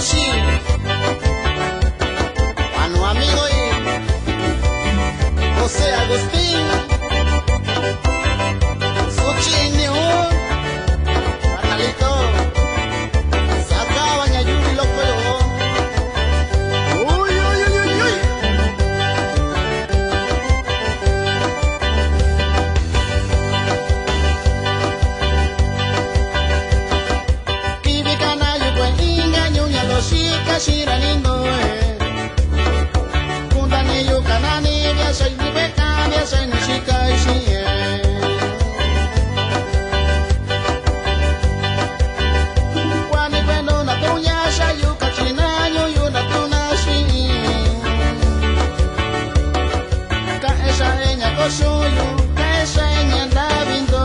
Yoshi, Manu amigo y José Agustín, Suchi Nihun, Carnalito, se acaba Ñayuri loco yo. Uy, uy, uy, uy, uy. Kibikana yo pues inga ñuña lo shika shiranindo Kundani yo kanani vya soy ni beka vya soy ni shika shie Kwani kwendo na tunya shayu kachina yo na tuna shi Ka esa enya koshuyu ka esa enya ndavindo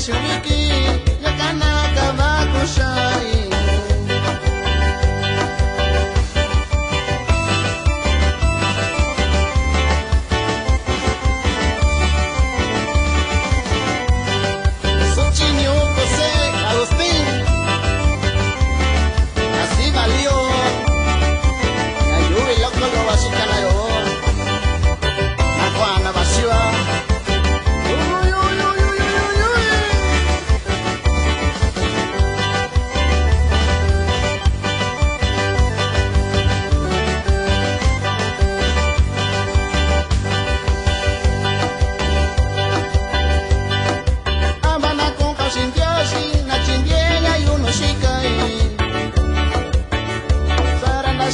Shubiki, yakana kabakushai. Suchinyo José Agustín, así valió. Ayubi loco lo bashikana yo. Nakuana bashiwa.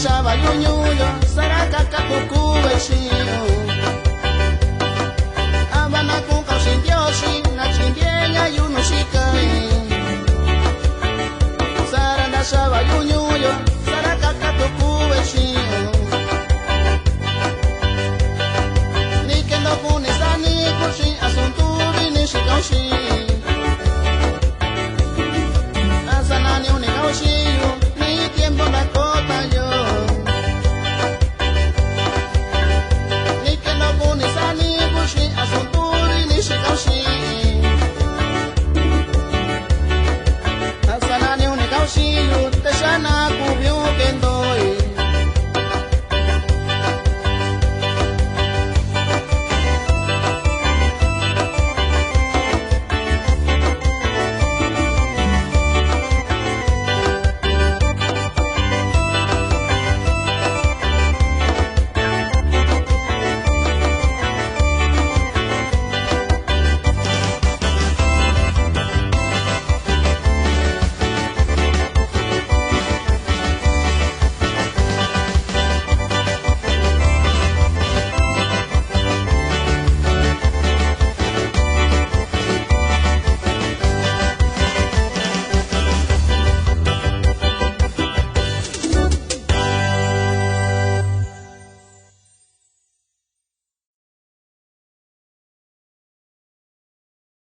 Shaba yunyuyo, saraka kapuku beshiyo Abana kuka ushindioshi, na chindienya yunushikai Saranda shaba yunyuyo, saraka kapuku beshiyo Nikendo kunisani kushi, asuntu bini shikaushi